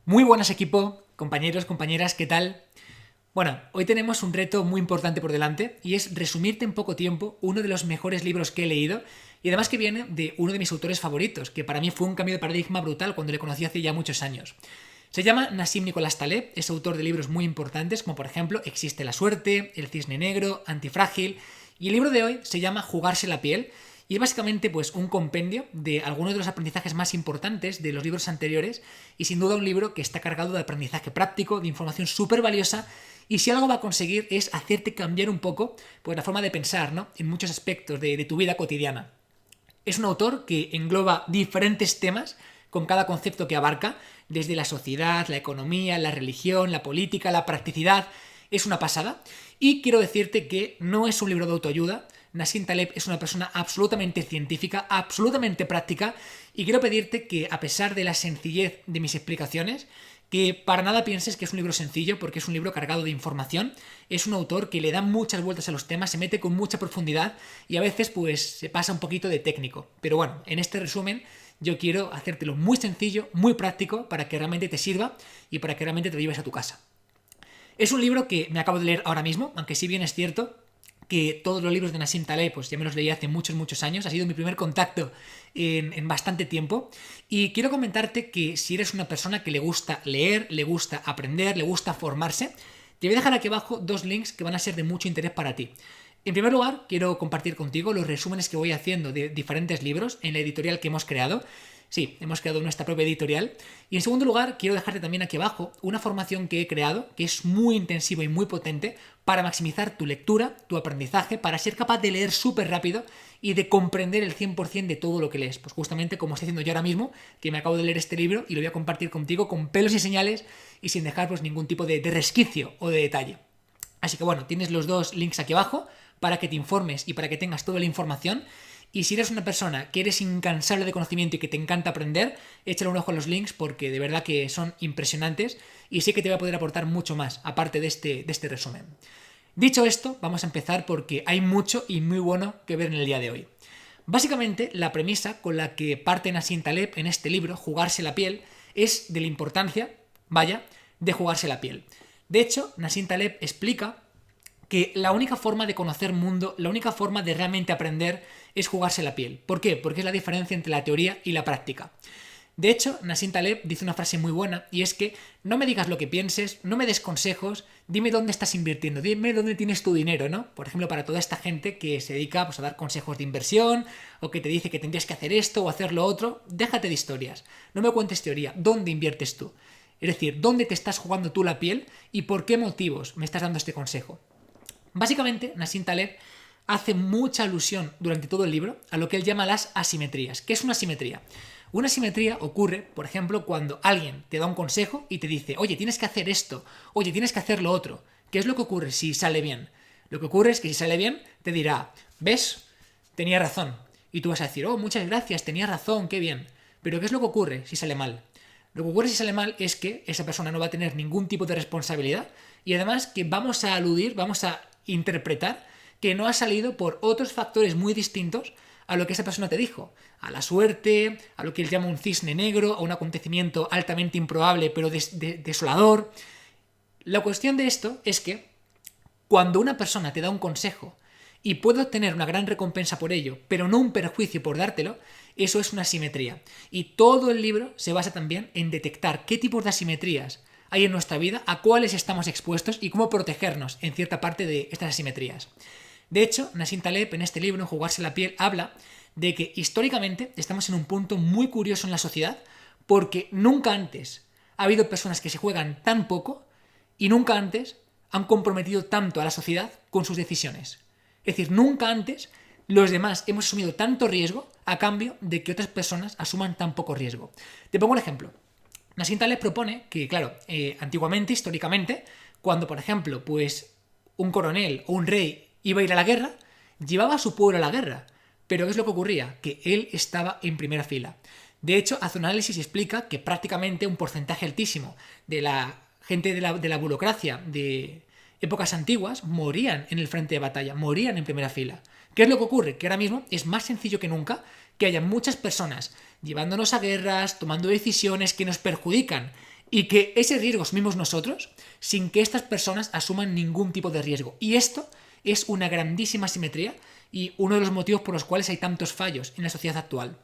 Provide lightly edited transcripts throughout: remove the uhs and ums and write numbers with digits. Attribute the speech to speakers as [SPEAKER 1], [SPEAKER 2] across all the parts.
[SPEAKER 1] Muy buenas equipo, compañeros, compañeras, ¿qué tal? Bueno, hoy tenemos un reto muy importante por delante y es resumirte en poco tiempo uno de los mejores libros que he leído y además que viene de uno de mis autores favoritos, que para mí fue un cambio de paradigma brutal cuando le conocí hace ya muchos años. Se llama Nassim Nicolás Taleb, es autor de libros muy importantes como por ejemplo Existe la suerte, El cisne negro, Antifrágil, y el libro de hoy se llama Jugarse la piel y es básicamente pues un compendio de algunos de los aprendizajes más importantes de los libros anteriores y sin duda un libro que está cargado de aprendizaje práctico, de información súper valiosa y si algo va a conseguir es hacerte cambiar un poco pues la forma de pensar, ¿no? En muchos aspectos de tu vida cotidiana. Es un autor que engloba diferentes temas con cada concepto que abarca, desde la sociedad, la economía, la religión, la política, la practicidad. Es una pasada. Y quiero decirte que no es un libro de autoayuda. Nassim Taleb es una persona absolutamente científica, absolutamente práctica, y quiero pedirte que, a pesar de la sencillez de mis explicaciones, que para nada pienses que es un libro sencillo, porque es un libro cargado de información. Es un autor que le da muchas vueltas a los temas, se mete con mucha profundidad y a veces pues se pasa un poquito de técnico. Pero bueno, en este resumen yo quiero hacértelo muy sencillo, muy práctico, para que realmente te sirva y para que realmente te lo lleves a tu casa. Es un libro que me acabo de leer ahora mismo, aunque si bien es cierto que todos los libros de Nassim Taleb pues ya me los leí hace muchos años, ha sido mi primer contacto en bastante tiempo, y quiero comentarte que si eres una persona que le gusta leer, le gusta aprender, le gusta formarse, te voy a dejar aquí abajo dos links que van a ser de mucho interés para ti. En primer lugar, quiero compartir contigo los resúmenes que voy haciendo de diferentes libros en la editorial que hemos creado. Sí, hemos creado nuestra propia editorial. Y en segundo lugar, quiero dejarte también aquí abajo una formación que he creado, que es muy intensiva y muy potente, para maximizar tu lectura, tu aprendizaje, para ser capaz de leer súper rápido y de comprender el 100% de todo lo que lees. Pues justamente como estoy haciendo yo ahora mismo, que me acabo de leer este libro y lo voy a compartir contigo con pelos y señales y sin dejar pues ningún tipo de resquicio o de detalle. Así que bueno, tienes los dos links aquí abajo para que te informes y para que tengas toda la información. Y si eres una persona que eres incansable de conocimiento y que te encanta aprender, échale un ojo a los links porque de verdad que son impresionantes y sé que te voy a poder aportar mucho más, aparte de este resumen. Dicho esto, vamos a empezar porque hay mucho y muy bueno que ver en el día de hoy. Básicamente, la premisa con la que parte Nassim Taleb en este libro, Jugarse la piel, es de la importancia, vaya, de jugarse la piel. De hecho, Nassim Taleb explica que la única forma de conocer mundo, la única forma de realmente aprender es jugarse la piel. ¿Por qué? Porque es la diferencia entre la teoría y la práctica. De hecho, Nassim Taleb dice una frase muy buena y es que no me digas lo que pienses, no me des consejos, dime dónde estás invirtiendo, dime dónde tienes tu dinero, ¿no? Por ejemplo, para toda esta gente que se dedica pues, a dar consejos de inversión o que te dice que tendrías que hacer esto o hacer lo otro, déjate de historias, no me cuentes teoría, ¿dónde inviertes tú? Es decir, ¿dónde te estás jugando tú la piel y por qué motivos me estás dando este consejo? Básicamente, Nassim Taleb hace mucha alusión durante todo el libro a lo que él llama las asimetrías. ¿Qué es una asimetría? Una asimetría ocurre, por ejemplo, cuando alguien te da un consejo y te dice, oye, tienes que hacer esto, oye, tienes que hacer lo otro. ¿Qué es lo que ocurre si sale bien? Lo que ocurre es que si sale bien, te dirá, ¿ves? Tenía razón. Y tú vas a decir, oh, muchas gracias, tenía razón, qué bien. Pero ¿qué es lo que ocurre si sale mal? Lo que ocurre si sale mal es que esa persona no va a tener ningún tipo de responsabilidad y además que vamos a aludir, vamos a interpretar que no ha salido por otros factores muy distintos a lo que esa persona te dijo, a la suerte, a lo que él llama un cisne negro, a un acontecimiento altamente improbable pero desolador. La cuestión de esto es que cuando una persona te da un consejo y puede obtener una gran recompensa por ello, pero no un perjuicio por dártelo, eso es una asimetría. Y todo el libro se basa también en detectar qué tipos de asimetrías hay en nuestra vida, a cuáles estamos expuestos y cómo protegernos en cierta parte de estas asimetrías. De hecho, Nassim Taleb en este libro, en Jugarse la piel, habla de que históricamente estamos en un punto muy curioso en la sociedad porque nunca antes ha habido personas que se juegan tan poco y nunca antes han comprometido tanto a la sociedad con sus decisiones. Es decir, nunca antes los demás hemos asumido tanto riesgo a cambio de que otras personas asuman tan poco riesgo. Te pongo un ejemplo. Nassim Taleb propone que, claro, antiguamente, históricamente, cuando, por ejemplo, pues un coronel o un rey iba a ir a la guerra, llevaba a su pueblo a la guerra. Pero ¿qué es lo que ocurría? Que él estaba en primera fila. De hecho, hace un análisis y explica que prácticamente un porcentaje altísimo de la gente de la burocracia de épocas antiguas morían en el frente de batalla, morían en primera fila. ¿Qué es lo que ocurre? Que ahora mismo es más sencillo que nunca que haya muchas personas llevándonos a guerras, tomando decisiones que nos perjudican y que ese riesgo asumimos nosotros sin que estas personas asuman ningún tipo de riesgo. Y esto es una grandísima asimetría y uno de los motivos por los cuales hay tantos fallos en la sociedad actual.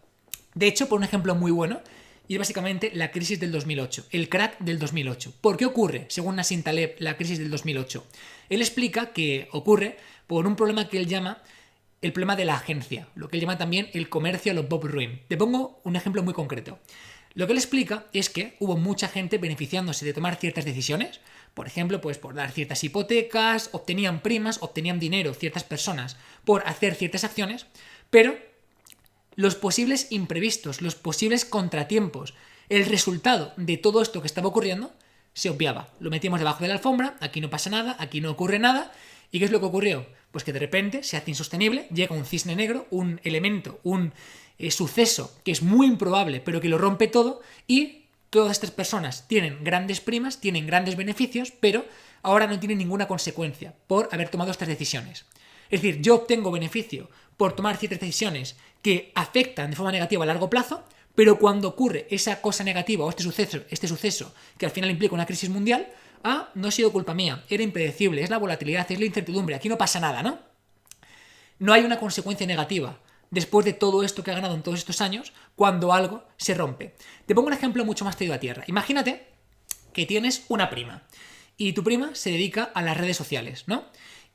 [SPEAKER 1] De hecho, por un ejemplo muy bueno, y es básicamente la crisis del 2008, el crack del 2008. ¿Por qué ocurre, según Nassim Taleb, la crisis del 2008? Él explica que ocurre por un problema que él llama el problema de la agencia, lo que él llama también el comercio a los Bob Ruin. Te pongo un ejemplo muy concreto. Lo que él explica es que hubo mucha gente beneficiándose de tomar ciertas decisiones, por ejemplo, pues por dar ciertas hipotecas, obtenían primas, obtenían dinero ciertas personas por hacer ciertas acciones, pero los posibles imprevistos, los posibles contratiempos, el resultado de todo esto que estaba ocurriendo, se obviaba. Lo metíamos debajo de la alfombra, aquí no pasa nada, aquí no ocurre nada. ¿Y qué es lo que ocurrió? Pues que de repente se hace insostenible, llega un cisne negro, un elemento, un suceso que es muy improbable, pero que lo rompe todo, y todas estas personas tienen grandes primas, tienen grandes beneficios, pero ahora no tienen ninguna consecuencia por haber tomado estas decisiones. Es decir, yo obtengo beneficio por tomar ciertas decisiones que afectan de forma negativa a largo plazo, pero cuando ocurre esa cosa negativa o este suceso que al final implica una crisis mundial, no ha sido culpa mía, era impredecible, es la volatilidad, es la incertidumbre, aquí no pasa nada, ¿no? No hay una consecuencia negativa después de todo esto que ha ganado en todos estos años cuando algo se rompe. Te pongo un ejemplo mucho más traído a tierra. Imagínate que tienes una prima y tu prima se dedica a las redes sociales, ¿no?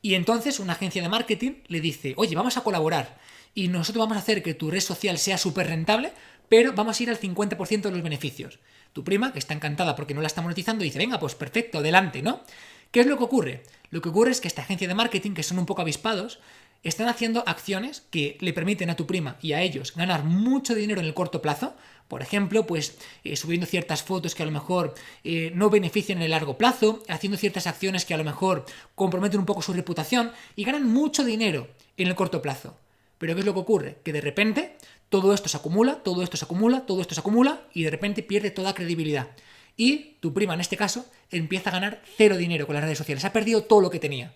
[SPEAKER 1] Y entonces una agencia de marketing le dice, oye, vamos a colaborar y nosotros vamos a hacer que tu red social sea súper rentable, pero vamos a ir al 50% de los beneficios. Tu prima, que está encantada porque no la está monetizando, dice, venga, pues perfecto, adelante, ¿no? ¿Qué es lo que ocurre? Lo que ocurre es que esta agencia de marketing, que son un poco avispados, están haciendo acciones que le permiten a tu prima y a ellos ganar mucho dinero en el corto plazo. Por ejemplo, pues subiendo ciertas fotos que a lo mejor no benefician en el largo plazo, haciendo ciertas acciones que a lo mejor comprometen un poco su reputación y ganan mucho dinero en el corto plazo. Pero ¿qué es lo que ocurre? Que de repente todo esto se acumula, todo esto se acumula, todo esto se acumula y de repente pierde toda credibilidad. Y tu prima, en este caso, empieza a ganar cero dinero con las redes sociales. Ha perdido todo lo que tenía.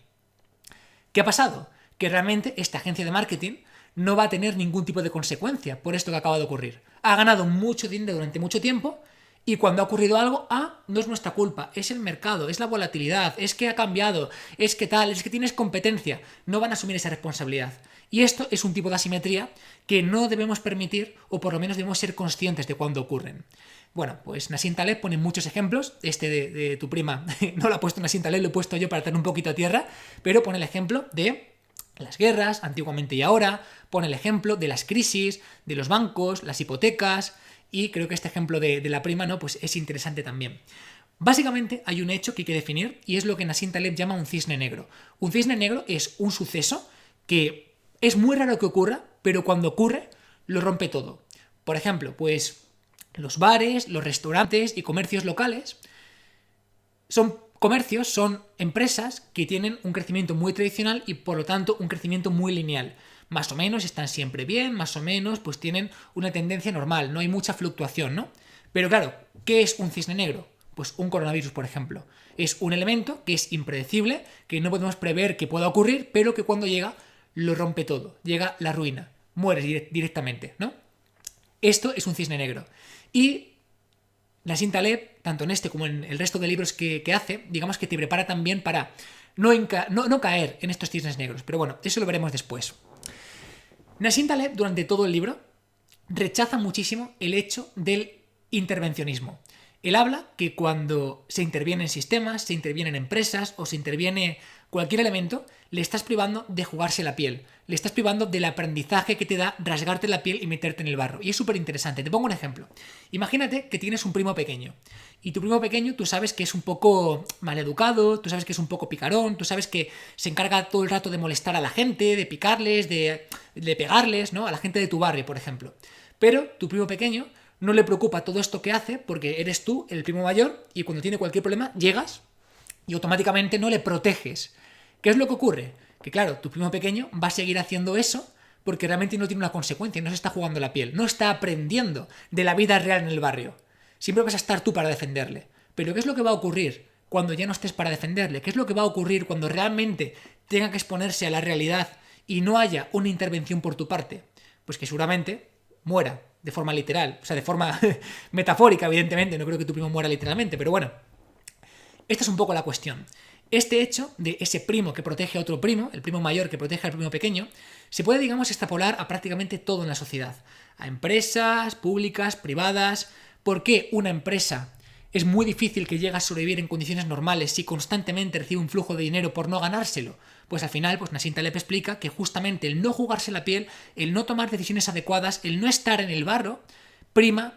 [SPEAKER 1] ¿Qué ha pasado? Que realmente esta agencia de marketing no va a tener ningún tipo de consecuencia por esto que acaba de ocurrir. Ha ganado mucho dinero durante mucho tiempo y cuando ha ocurrido algo, no es nuestra culpa, es el mercado, es la volatilidad, es que ha cambiado, es que tal, es que tienes competencia. No van a asumir esa responsabilidad. Y esto es un tipo de asimetría que no debemos permitir, o por lo menos debemos ser conscientes de cuándo ocurren. Bueno, pues Nassim Taleb pone muchos ejemplos. Este de tu prima no lo ha puesto Nassim Taleb, lo he puesto yo para tener un poquito a tierra, pero pone el ejemplo de las guerras, antiguamente y ahora, pone el ejemplo de las crisis, de los bancos, las hipotecas, y creo que este ejemplo de la prima, ¿no? Pues es interesante también. Básicamente hay un hecho que hay que definir y es lo que Nassim Taleb llama un cisne negro. Un cisne negro es un suceso que es muy raro que ocurra, pero cuando ocurre lo rompe todo. Por ejemplo, pues los bares, los restaurantes y comercios locales son comercios, son empresas que tienen un crecimiento muy tradicional y por lo tanto un crecimiento muy lineal. Más o menos están siempre bien, más o menos pues tienen una tendencia normal, no hay mucha fluctuación, ¿no? Pero claro, ¿qué es un cisne negro? Pues un coronavirus, por ejemplo. Es un elemento que es impredecible, que no podemos prever que pueda ocurrir, pero que cuando llega lo rompe todo, llega la ruina, mueres directamente, ¿no? Esto es un cisne negro. Y Nassim Taleb, tanto en este como en el resto de libros que hace, digamos que te prepara también para no caer en estos cisnes negros. Pero bueno, eso lo veremos después. Nassim Taleb, durante todo el libro, rechaza muchísimo el hecho del intervencionismo. Él habla que cuando se interviene en sistemas, se interviene en empresas o se interviene cualquier elemento, le estás privando de jugarse la piel, le estás privando del aprendizaje que te da rasgarte la piel y meterte en el barro. Y es súper interesante. Te pongo un ejemplo. Imagínate que tienes un primo pequeño y tu primo pequeño tú sabes que es un poco maleducado, tú sabes que es un poco picarón, tú sabes que se encarga todo el rato de molestar a la gente, de picarles, de pegarles, ¿no? A la gente de tu barrio, por ejemplo. Pero tu primo pequeño no le preocupa todo esto que hace porque eres tú el primo mayor y cuando tiene cualquier problema llegas y automáticamente no le proteges. ¿Qué es lo que ocurre? Que claro, tu primo pequeño va a seguir haciendo eso porque realmente no tiene una consecuencia, no se está jugando la piel, no está aprendiendo de la vida real en el barrio. Siempre vas a estar tú para defenderle. Pero ¿qué es lo que va a ocurrir cuando ya no estés para defenderle? ¿Qué es lo que va a ocurrir cuando realmente tenga que exponerse a la realidad y no haya una intervención por tu parte? Pues que seguramente muera de forma literal, o sea, de forma metafórica, evidentemente, no creo que tu primo muera literalmente, pero bueno, esta es un poco la cuestión. Este hecho de ese primo que protege a otro primo, el primo mayor que protege al primo pequeño, se puede, digamos, extrapolar a prácticamente todo en la sociedad. A empresas públicas, privadas. ¿Por qué una empresa es muy difícil que llegue a sobrevivir en condiciones normales si constantemente recibe un flujo de dinero por no ganárselo? Pues al final, pues Nassim Taleb explica que justamente el no jugarse la piel, el no tomar decisiones adecuadas, el no estar en el barro, prima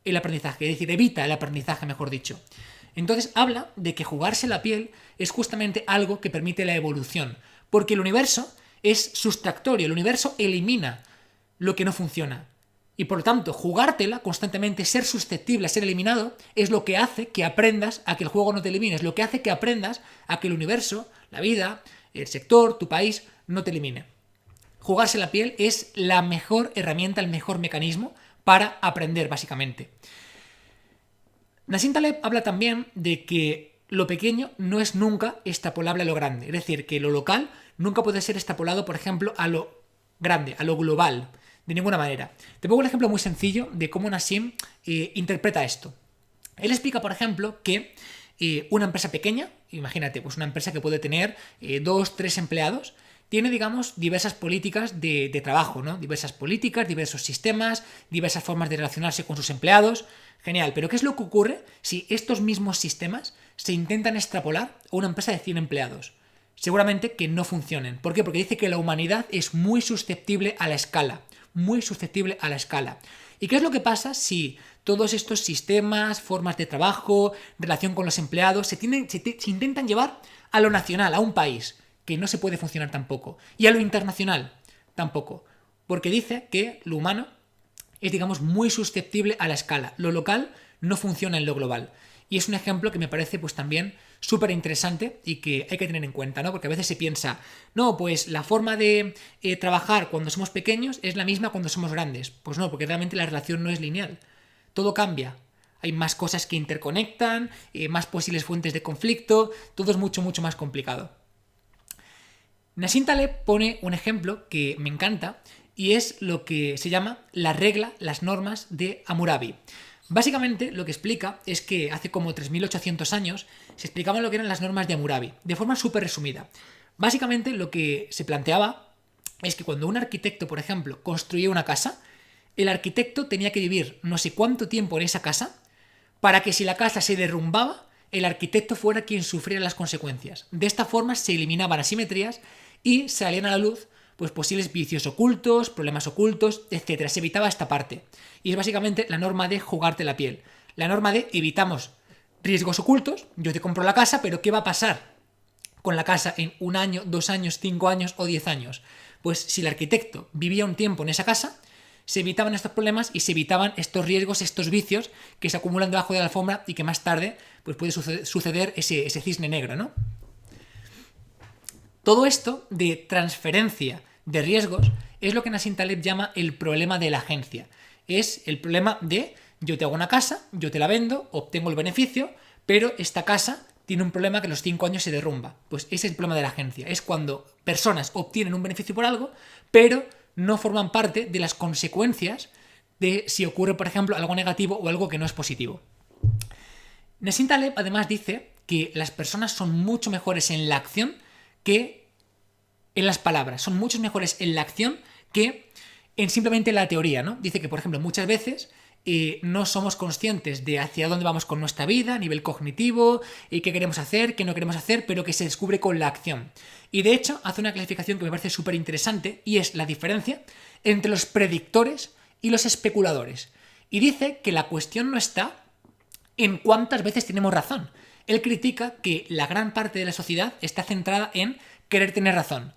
[SPEAKER 1] el aprendizaje, es decir, evita el aprendizaje, mejor dicho. Entonces habla de que jugarse la piel es justamente algo que permite la evolución, porque el universo es sustractorio, el universo elimina lo que no funciona. Y por lo tanto, jugártela constantemente, ser susceptible a ser eliminado, es lo que hace que aprendas a que el juego no te elimine, es lo que hace que aprendas a que el universo, la vida, el sector, tu país, no te elimine. Jugarse la piel es la mejor herramienta, el mejor mecanismo para aprender, básicamente. Nassim Taleb habla también de que lo pequeño no es nunca extrapolable a lo grande. Es decir, que lo local nunca puede ser extrapolado, por ejemplo, a lo grande, a lo global. De ninguna manera. Te pongo un ejemplo muy sencillo de cómo Nassim interpreta esto. Él explica, por ejemplo, que una empresa pequeña, imagínate, pues una empresa que puede tener 2, 3 empleados, tiene, digamos, diversas políticas de trabajo, ¿no? Diversas políticas, diversos sistemas, diversas formas de relacionarse con sus empleados. Genial, pero ¿qué es lo que ocurre si estos mismos sistemas se intentan extrapolar a una empresa de 100 empleados? Seguramente que no funcionen. ¿Por qué? Porque dice que la humanidad es muy susceptible a la escala. Muy susceptible a la escala. ¿Y qué es lo que pasa si todos estos sistemas, formas de trabajo, relación con los empleados, se intentan llevar a lo nacional, a un país, que no se puede funcionar tampoco, y a lo internacional tampoco? Porque dice que lo humano es, digamos, muy susceptible a la escala. Lo local no funciona en lo global. Y es un ejemplo que me parece pues también súper interesante y que hay que tener en cuenta, ¿no? Porque a veces se piensa, no, pues la forma de trabajar cuando somos pequeños es la misma cuando somos grandes. Pues no, porque realmente la relación no es lineal. Todo cambia. Hay más cosas que interconectan, más posibles fuentes de conflicto, todo es mucho, mucho más complicado. Nassim Taleb pone un ejemplo que me encanta y es lo que se llama la regla, las normas de Hammurabi. Básicamente lo que explica es que hace como 3.800 años se explicaban lo que eran las normas de Hammurabi, de forma súper resumida. Básicamente lo que se planteaba es que cuando un arquitecto, por ejemplo, construía una casa, el arquitecto tenía que vivir no sé cuánto tiempo en esa casa para que si la casa se derrumbaba, el arquitecto fuera quien sufriera las consecuencias. De esta forma se eliminaban asimetrías y salían a la luz pues posibles vicios ocultos, problemas ocultos, etc. Se evitaba esta parte. Y es básicamente la norma de jugarte la piel. La norma de evitamos riesgos ocultos. Yo te compro la casa, pero ¿qué va a pasar con la casa en 1 año, 2 años, 5 años o 10 años? Pues si el arquitecto vivía un tiempo en esa casa, se evitaban estos problemas y se evitaban estos riesgos, estos vicios que se acumulan debajo de la alfombra y que más tarde pues puede suceder ese cisne negro, ¿no? Todo esto de transferencia de riesgos es lo que Nassim Taleb llama el problema de la agencia. Es el problema de yo te hago una casa, yo te la vendo, obtengo el beneficio, pero esta casa tiene un problema que a los 5 años se derrumba. Pues ese es el problema de la agencia. Es cuando personas obtienen un beneficio por algo, pero no forman parte de las consecuencias de si ocurre, por ejemplo, algo negativo o algo que no es positivo. Nassim Taleb además dice que las personas son mucho mejores en la acción que en las palabras. Son mucho mejores en la acción que en simplemente la teoría, ¿no? Dice que, por ejemplo, muchas veces no somos conscientes de hacia dónde vamos con nuestra vida a nivel cognitivo, qué queremos hacer, qué no queremos hacer, pero que se descubre con la acción. Y de hecho hace una clasificación que me parece súper interesante y es la diferencia entre los predictores y los especuladores. Y dice que la cuestión no está en cuántas veces tenemos razón. Él critica que la gran parte de la sociedad está centrada en querer tener razón.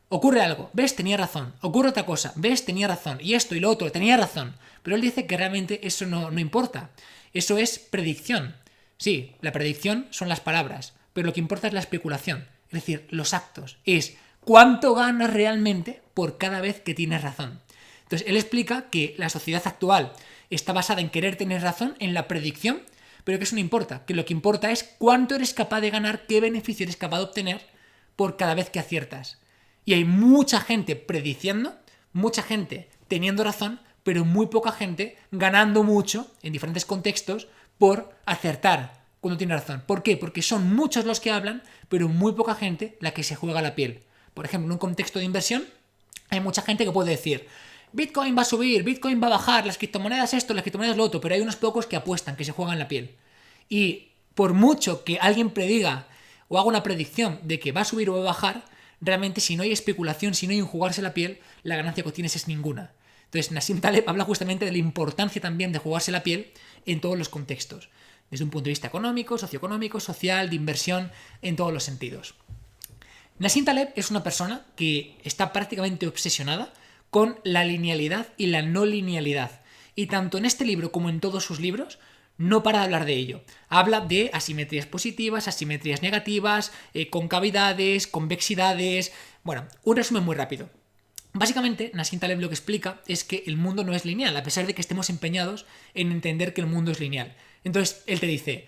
[SPEAKER 1] Ocurre algo, ves, tenía razón. Ocurre otra cosa, ves, tenía razón. Y esto y lo otro, tenía razón. Pero él dice que realmente eso no importa. Eso es predicción. Sí, la predicción son las palabras, pero lo que importa es la especulación. Es decir, los actos. Es cuánto ganas realmente por cada vez que tienes razón. Entonces, él explica que la sociedad actual está basada en querer tener razón, en la predicción, pero que eso no importa. Que lo que importa es cuánto eres capaz de ganar, qué beneficio eres capaz de obtener por cada vez que aciertas. Y hay mucha gente prediciendo, mucha gente teniendo razón, pero muy poca gente ganando mucho en diferentes contextos por acertar cuando tiene razón. ¿Por qué? Porque son muchos los que hablan, pero muy poca gente la que se juega la piel. Por ejemplo, en un contexto de inversión, hay mucha gente que puede decir: Bitcoin va a subir, Bitcoin va a bajar, las criptomonedas esto, las criptomonedas lo otro, pero hay unos pocos que apuestan, que se juegan la piel. Y por mucho que alguien prediga o haga una predicción de que va a subir o va a bajar, realmente si no hay especulación, si no hay un jugarse la piel, la ganancia que obtienes es ninguna. Entonces Nassim Taleb habla justamente de la importancia también de jugarse la piel en todos los contextos, desde un punto de vista económico, socioeconómico, social, de inversión, en todos los sentidos. Nassim Taleb es una persona que está prácticamente obsesionada con la linealidad y la no linealidad. Y tanto en este libro como en todos sus libros no para de hablar de ello. Habla de asimetrías positivas, asimetrías negativas, concavidades, convexidades. Bueno, un resumen muy rápido. Básicamente, Nassim Taleb lo que explica es que el mundo no es lineal, a pesar de que estemos empeñados en entender que el mundo es lineal. Entonces, él te dice: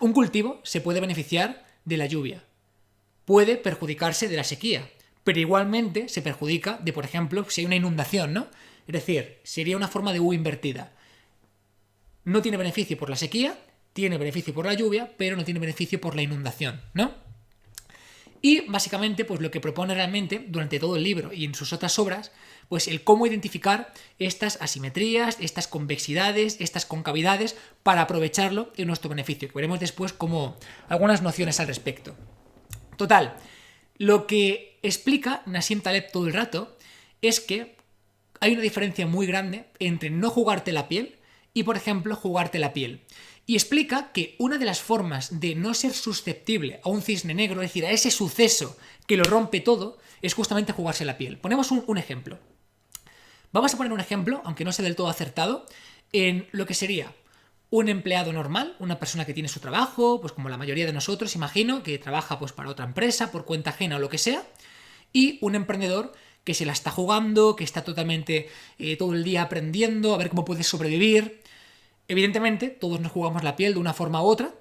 [SPEAKER 1] un cultivo se puede beneficiar de la lluvia, puede perjudicarse de la sequía, pero igualmente se perjudica de, por ejemplo, si hay una inundación, ¿no? Es decir, sería una forma de U invertida. No tiene beneficio por la sequía, tiene beneficio por la lluvia, pero no tiene beneficio por la inundación, ¿no? Y básicamente, pues lo que propone realmente durante todo el libro y en sus otras obras, pues el cómo identificar estas asimetrías, estas convexidades, estas concavidades para aprovecharlo en nuestro beneficio, que veremos después como algunas nociones al respecto. Total, lo que explica Nassim Taleb todo el rato es que hay una diferencia muy grande entre no jugarte la piel y, por ejemplo, jugarte la piel. Y explica que una de las formas de no ser susceptible a un cisne negro, es decir, a ese suceso que lo rompe todo, es justamente jugarse la piel. Ponemos un ejemplo. Vamos a poner un ejemplo, aunque no sea del todo acertado, en lo que sería un empleado normal, una persona que tiene su trabajo, pues como la mayoría de nosotros, imagino, que trabaja pues para otra empresa, por cuenta ajena o lo que sea, y un emprendedor que se la está jugando, que está totalmente todo el día aprendiendo a ver cómo puede sobrevivir. Evidentemente, todos nos jugamos la piel de una forma u otra,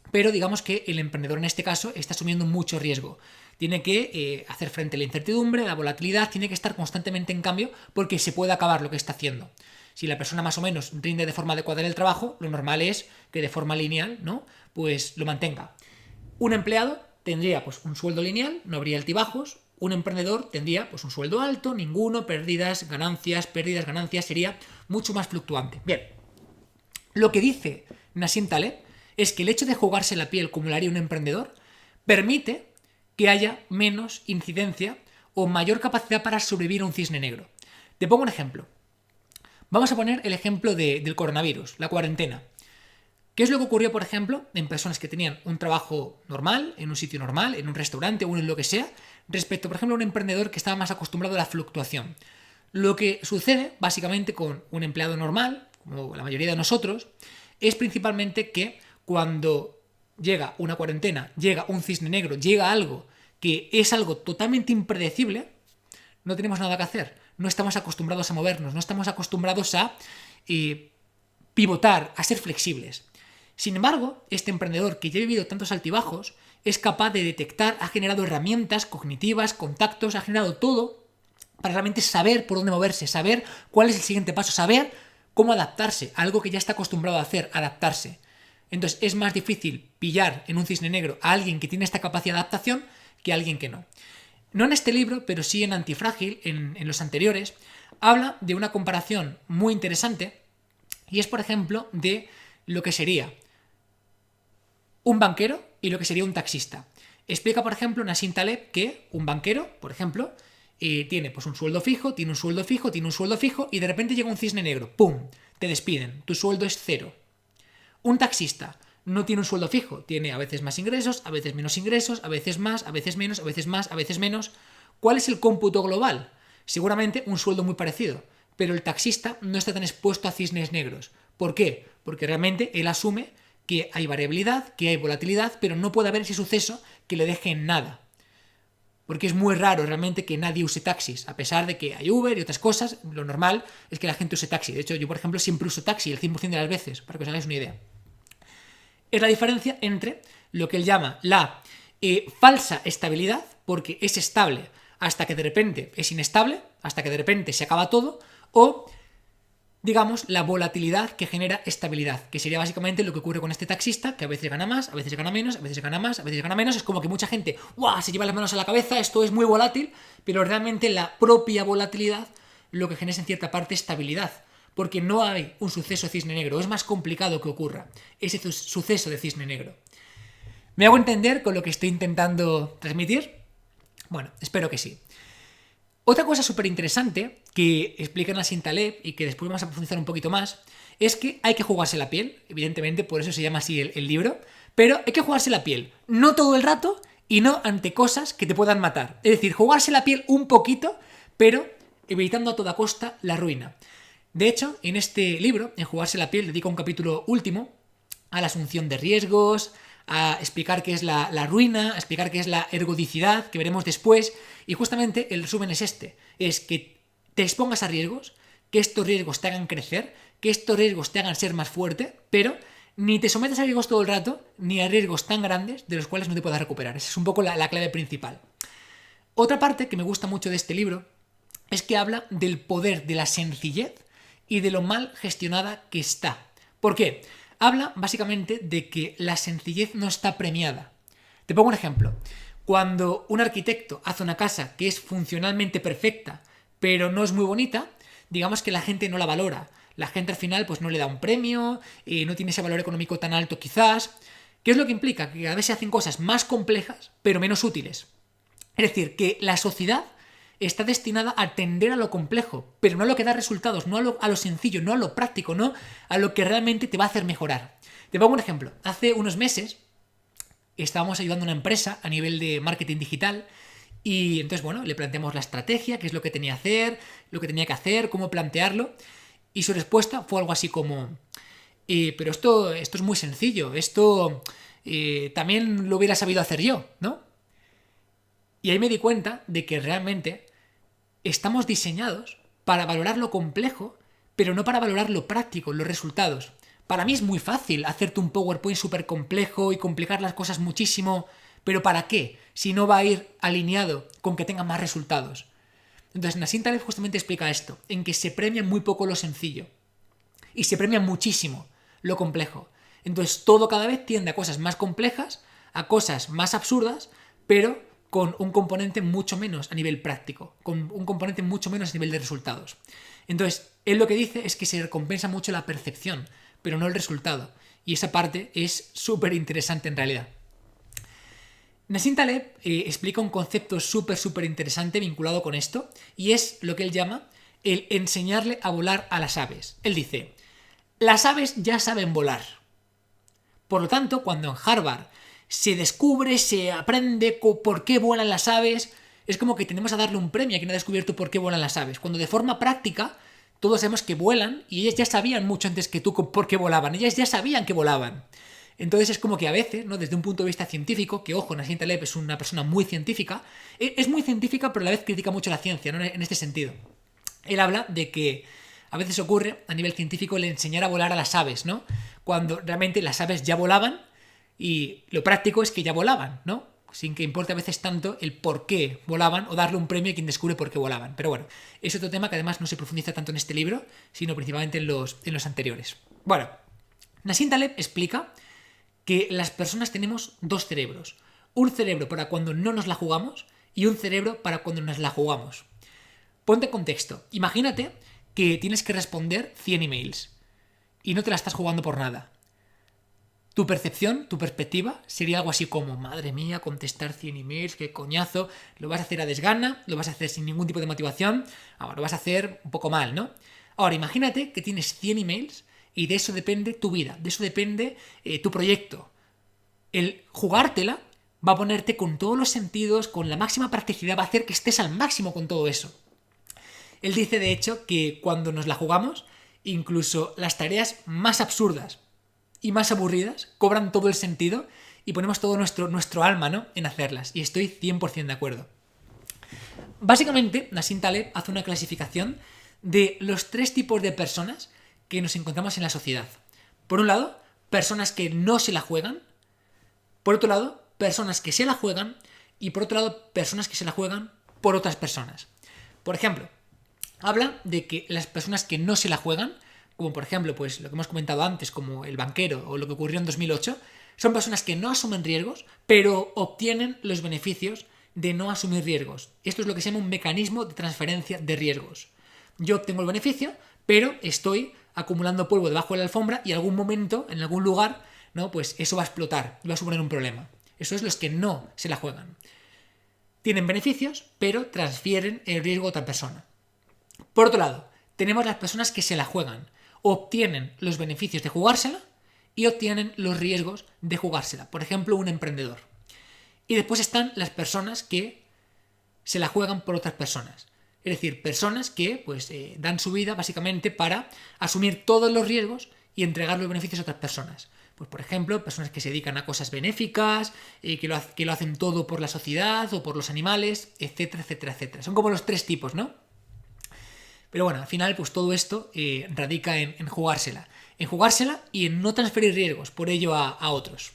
[SPEAKER 1] pero digamos que el emprendedor en este caso está asumiendo mucho riesgo. Tiene que hacer frente a la incertidumbre, a la volatilidad, tiene que estar constantemente en cambio porque se puede acabar lo que está haciendo. Si la persona más o menos rinde de forma adecuada en el trabajo, lo normal es que de forma lineal, ¿no?, pues lo mantenga. Un empleado tendría pues un sueldo lineal, no habría altibajos. Un emprendedor tendría pues un sueldo alto, ninguno, pérdidas, ganancias, sería mucho más fluctuante. Bien, lo que dice Nassim Taleb es que el hecho de jugarse la piel como lo haría un emprendedor permite que haya menos incidencia o mayor capacidad para sobrevivir a un cisne negro. Te pongo un ejemplo. Vamos a poner el ejemplo del coronavirus, la cuarentena. ¿Qué es lo que ocurrió, por ejemplo, en personas que tenían un trabajo normal, en un sitio normal, en un restaurante o en lo que sea, respecto, por ejemplo, a un emprendedor que estaba más acostumbrado a la fluctuación? Lo que sucede, básicamente, con un empleado normal, como la mayoría de nosotros, es principalmente que cuando llega una cuarentena, llega un cisne negro, llega algo que es algo totalmente impredecible, no tenemos nada que hacer. No estamos acostumbrados a movernos, no estamos acostumbrados a pivotar, a ser flexibles. Sin embargo, este emprendedor que ya ha vivido tantos altibajos es capaz de detectar, ha generado herramientas cognitivas, contactos, ha generado todo para realmente saber por dónde moverse, saber cuál es el siguiente paso, saber cómo adaptarse a algo que ya está acostumbrado a hacer, adaptarse. Entonces es más difícil pillar en un cisne negro a alguien que tiene esta capacidad de adaptación que a alguien que no. No en este libro, pero sí en Antifrágil, en los anteriores, habla de una comparación muy interesante y es, por ejemplo, de lo que sería un banquero y lo que sería un taxista. Explica, por ejemplo, Nassim Taleb que un banquero, por ejemplo, tiene pues un sueldo fijo, tiene un sueldo fijo, tiene un sueldo fijo y de repente llega un cisne negro, ¡pum!, te despiden, tu sueldo es cero. Un taxista no tiene un sueldo fijo, tiene a veces más ingresos, a veces menos ingresos, a veces más, a veces menos, a veces más, a veces menos. ¿Cuál es el cómputo global? Seguramente un sueldo muy parecido, pero el taxista no está tan expuesto a cisnes negros. ¿Por qué? Porque realmente él asume que hay variabilidad, que hay volatilidad, pero no puede haber ese suceso que le deje en nada. Porque es muy raro realmente que nadie use taxis, a pesar de que hay Uber y otras cosas, lo normal es que la gente use taxi. De hecho, yo, por ejemplo, siempre uso taxi el 100% de las veces, para que os hagáis una idea. Es la diferencia entre lo que él llama la falsa estabilidad, porque es estable hasta que de repente es inestable, hasta que de repente se acaba todo, o digamos, la volatilidad que genera estabilidad, que sería básicamente lo que ocurre con este taxista, que a veces gana más, a veces gana menos, a veces gana más, a veces gana menos. Es como que mucha gente, ¡guau!, se lleva las manos a la cabeza, esto es muy volátil, pero realmente la propia volatilidad lo que genera es en cierta parte estabilidad, porque no hay un suceso cisne negro, es más complicado que ocurra ese suceso de cisne negro. ¿Me hago entender con lo que estoy intentando transmitir? Bueno, espero que sí. Otra cosa súper interesante que explica Nassim Taleb y que después vamos a profundizar un poquito más es que hay que jugarse la piel, evidentemente por eso se llama así el libro, pero hay que jugarse la piel, no todo el rato y no ante cosas que te puedan matar. Es decir, jugarse la piel un poquito, pero evitando a toda costa la ruina. De hecho, en este libro, en Jugarse la piel, dedico un capítulo último a la asunción de riesgos, a explicar qué es la ruina, a explicar qué es la ergodicidad, que veremos después, y justamente el resumen es este, es que te expongas a riesgos, que estos riesgos te hagan crecer, que estos riesgos te hagan ser más fuerte, pero ni te sometas a riesgos todo el rato, ni a riesgos tan grandes de los cuales no te puedas recuperar. Esa es un poco la clave principal. Otra parte que me gusta mucho de este libro es que habla del poder de la sencillez y de lo mal gestionada que está. ¿Por qué? Habla básicamente de que la sencillez no está premiada. Te pongo un ejemplo. Cuando un arquitecto hace una casa que es funcionalmente perfecta, pero no es muy bonita, digamos que la gente no la valora. La gente al final pues no le da un premio, no tiene ese valor económico tan alto quizás. ¿Qué es lo que implica? Que cada vez se hacen cosas más complejas, pero menos útiles. Es decir, que la sociedad está destinada a tender a lo complejo, pero no a lo que da resultados, no a lo sencillo, no a lo práctico, no a lo que realmente te va a hacer mejorar. Te pongo un ejemplo. Hace unos meses estábamos ayudando a una empresa a nivel de marketing digital y entonces, bueno, le planteamos la estrategia, qué es lo que tenía que hacer, cómo plantearlo, y su respuesta fue algo así como, pero esto es muy sencillo, esto también lo hubiera sabido hacer yo, ¿no? Y ahí me di cuenta de que realmente estamos diseñados para valorar lo complejo, pero no para valorar lo práctico, los resultados. Para mí es muy fácil hacerte un PowerPoint súper complejo y complicar las cosas muchísimo, pero ¿para qué? Si no va a ir alineado con que tenga más resultados. Entonces Nassim Taleb justamente explica esto, en que se premia muy poco lo sencillo y se premia muchísimo lo complejo. Entonces todo cada vez tiende a cosas más complejas, a cosas más absurdas, pero con un componente mucho menos a nivel práctico, con un componente mucho menos a nivel de resultados. Entonces, él lo que dice es que se recompensa mucho la percepción, pero no el resultado. Y esa parte es súper interesante en realidad. Nassim Taleb explica un concepto súper interesante vinculado con esto, y es lo que él llama el enseñarle a volar a las aves. Él dice, las aves ya saben volar. Por lo tanto, cuando en Harvard se descubre, se aprende por qué vuelan las aves, es como que tenemos a darle un premio a quien ha descubierto por qué vuelan las aves. Cuando de forma práctica todos sabemos que vuelan y ellas ya sabían mucho antes que tú por qué volaban. Ellas ya sabían que volaban. Entonces es como que a veces, ¿no?, desde un punto de vista científico, que ojo, Nassim Taleb es una persona muy científica, es muy científica pero a la vez critica mucho la ciencia, ¿no?, en este sentido. Él habla de que a veces ocurre a nivel científico el enseñar a volar a las aves, ¿no?, cuando realmente las aves ya volaban. Y lo práctico es que ya volaban, ¿no? Sin que importe a veces tanto el por qué volaban o darle un premio a quien descubre por qué volaban. Pero bueno, es otro tema que además no se profundiza tanto en este libro, sino principalmente en los anteriores. Bueno, Nassim Taleb explica que las personas tenemos dos cerebros. Un cerebro para cuando no nos la jugamos y un cerebro para cuando nos la jugamos. Ponte en contexto. Imagínate que tienes que responder 100 emails y no te la estás jugando por nada. Tu percepción, tu perspectiva, sería algo así como, madre mía, contestar 100 emails, qué coñazo, lo vas a hacer a desgana, lo vas a hacer sin ningún tipo de motivación, ahora lo vas a hacer un poco mal, ¿no? Ahora, imagínate que tienes 100 emails y de eso depende tu vida, de eso depende tu proyecto. El jugártela va a ponerte con todos los sentidos, con la máxima practicidad, va a hacer que estés al máximo con todo eso. Él dice, de hecho, que cuando nos la jugamos, incluso las tareas más absurdas y más aburridas cobran todo el sentido y ponemos todo nuestro alma, ¿no?, en hacerlas. Y estoy 100% de acuerdo. Básicamente, Nassim Taleb hace una clasificación de los tres tipos de personas que nos encontramos en la sociedad. Por un lado, personas que no se la juegan. Por otro lado, personas que se la juegan. Y por otro lado, personas que se la juegan por otras personas. Por ejemplo, habla de que las personas que no se la juegan como por ejemplo pues lo que hemos comentado antes, como el banquero o lo que ocurrió en 2008, son personas que no asumen riesgos, pero obtienen los beneficios de no asumir riesgos. Esto es lo que se llama un mecanismo de transferencia de riesgos. Yo obtengo el beneficio, pero estoy acumulando polvo debajo de la alfombra y en algún momento, en algún lugar, ¿no? Pues eso va a explotar y va a suponer un problema. Eso es los que no se la juegan. Tienen beneficios, pero transfieren el riesgo a otra persona. Por otro lado, tenemos las personas que se la juegan. Obtienen los beneficios de jugársela y obtienen los riesgos de jugársela. Por ejemplo, un emprendedor. Y después están las personas que se la juegan por otras personas. Es decir, personas que pues, dan su vida básicamente para asumir todos los riesgos y entregar los beneficios a otras personas. Pues, por ejemplo, personas que se dedican a cosas benéficas, que lo hacen todo por la sociedad o por los animales, etcétera, etcétera, etcétera. Son como los tres tipos, ¿no? Pero bueno, al final, pues todo esto radica en jugársela. En jugársela y en no transferir riesgos por ello a otros.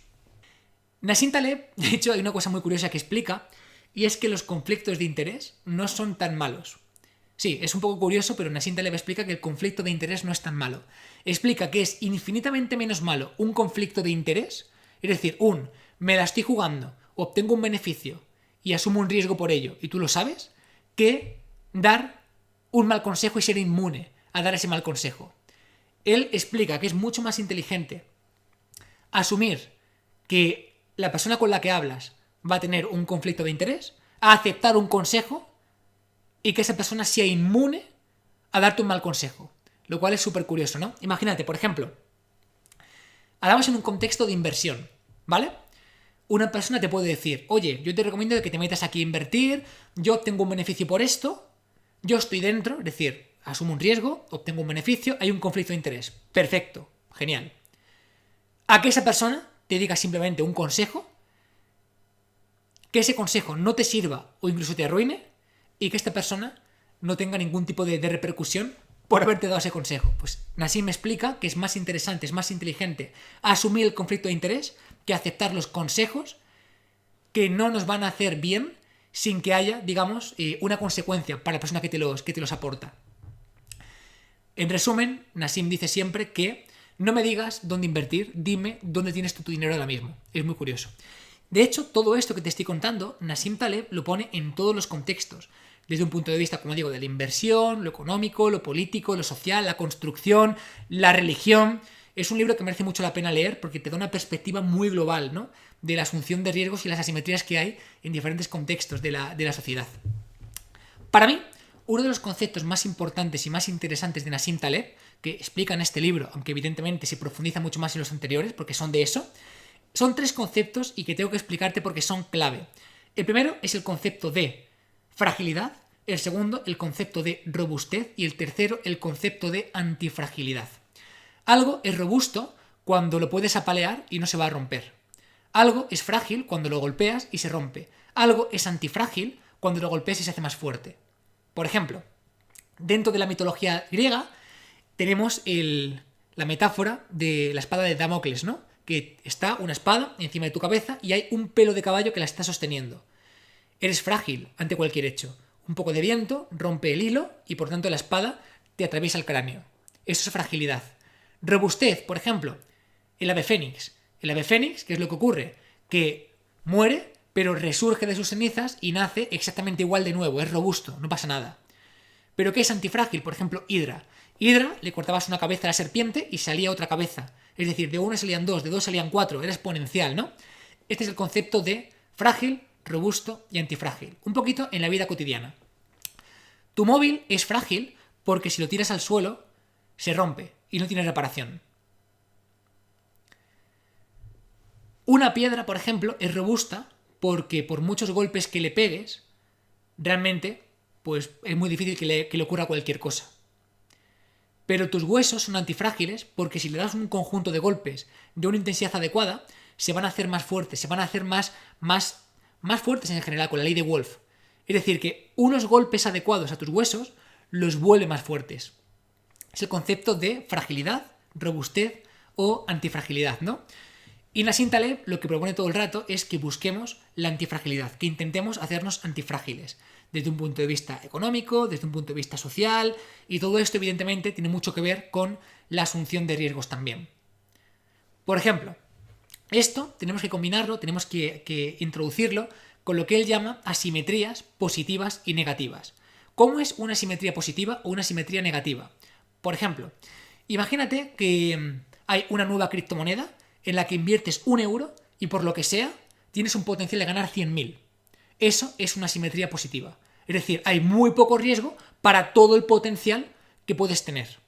[SPEAKER 1] Nassim Taleb, de hecho, hay una cosa muy curiosa que explica, y es que los conflictos de interés no son tan malos. Sí, es un poco curioso, pero Nassim Taleb explica que el conflicto de interés no es tan malo. Explica que es infinitamente menos malo un conflicto de interés, es decir, me la estoy jugando, obtengo un beneficio y asumo un riesgo por ello, y tú lo sabes, que dar un mal consejo y ser inmune a dar ese mal consejo. Él explica que es mucho más inteligente asumir que la persona con la que hablas va a tener un conflicto de interés, a aceptar un consejo y que esa persona sea inmune a darte un mal consejo. Lo cual es súper curioso, ¿no? Imagínate, por ejemplo, hablamos en un contexto de inversión, ¿vale? Una persona te puede decir, oye, yo te recomiendo que te metas aquí a invertir, yo obtengo un beneficio por esto, yo estoy dentro, es decir, asumo un riesgo, obtengo un beneficio, hay un conflicto de interés. Perfecto, genial. A que esa persona te diga simplemente un consejo, que ese consejo no te sirva o incluso te arruine, y que esta persona no tenga ningún tipo de repercusión por haberte dado ese consejo. Pues Nassim me explica que es más interesante, es más inteligente asumir el conflicto de interés que aceptar los consejos que no nos van a hacer bien sin que haya, digamos, una consecuencia para la persona que te los aporta. En resumen, Nassim dice siempre que no me digas dónde invertir, dime dónde tienes tu dinero ahora mismo. Es muy curioso. De hecho, todo esto que te estoy contando, Nassim Taleb lo pone en todos los contextos. Desde un punto de vista, como digo, de la inversión, lo económico, lo político, lo social, la construcción, la religión. Es un libro que merece mucho la pena leer porque te da una perspectiva muy global, ¿no? De la asunción de riesgos y las asimetrías que hay en diferentes contextos de la sociedad. Para mí, uno de los conceptos más importantes y más interesantes de Nassim Taleb, que explica en este libro, aunque evidentemente se profundiza mucho más en los anteriores porque son de eso, son tres conceptos y que tengo que explicarte porque son clave. El primero es el concepto de fragilidad, el segundo el concepto de robustez y el tercero el concepto de antifragilidad. Algo es robusto cuando lo puedes apalear y no se va a romper. Algo es frágil cuando lo golpeas y se rompe. Algo es antifrágil cuando lo golpeas y se hace más fuerte. Por ejemplo, dentro de la mitología griega tenemos la metáfora de la espada de Damocles, ¿no? Que está una espada encima de tu cabeza y hay un pelo de caballo que la está sosteniendo. Eres frágil ante cualquier hecho. Un poco de viento rompe el hilo y por tanto la espada te atraviesa el cráneo. Eso es fragilidad. Robustez, por ejemplo, el ave fénix. El ave fénix, ¿qué es lo que ocurre? Que muere, pero resurge de sus cenizas y nace exactamente igual de nuevo. Es robusto, no pasa nada. ¿Pero qué es antifrágil? Por ejemplo, Hidra. Hidra le cortabas una cabeza a la serpiente y salía otra cabeza. Es decir, de una salían dos, de dos salían cuatro. Era exponencial, ¿no? Este es el concepto de frágil, robusto y antifrágil. Un poquito en la vida cotidiana. Tu móvil es frágil porque si lo tiras al suelo se rompe y no tiene reparación. Una piedra, por ejemplo, es robusta porque por muchos golpes que le pegues, realmente pues es muy difícil que le ocurra cualquier cosa. Pero tus huesos son antifrágiles porque si le das un conjunto de golpes de una intensidad adecuada, se van a hacer más fuertes, se van a hacer más fuertes en general, con la ley de Wolf. Es decir, que unos golpes adecuados a tus huesos los vuelve más fuertes. Es el concepto de fragilidad, robustez o antifragilidad, ¿no? Y Nassim Taleb lo que propone todo el rato es que busquemos la antifragilidad, que intentemos hacernos antifrágiles. desde un punto de vista económico, desde un punto de vista social, y todo esto evidentemente tiene mucho que ver con la asunción de riesgos también. Por ejemplo, esto tenemos que combinarlo, tenemos que introducirlo con lo que él llama asimetrías positivas y negativas. ¿Cómo es una asimetría positiva o una asimetría negativa? Por ejemplo, imagínate que hay una nueva criptomoneda en la que inviertes 1 euro y por lo que sea tienes un potencial de ganar 100.000. Eso es una asimetría positiva. Es decir, hay muy poco riesgo para todo el potencial que puedes tener.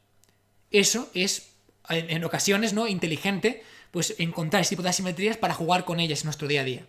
[SPEAKER 1] Eso es, en ocasiones, ¿no?, inteligente, pues encontrar este tipo de asimetrías para jugar con ellas en nuestro día a día.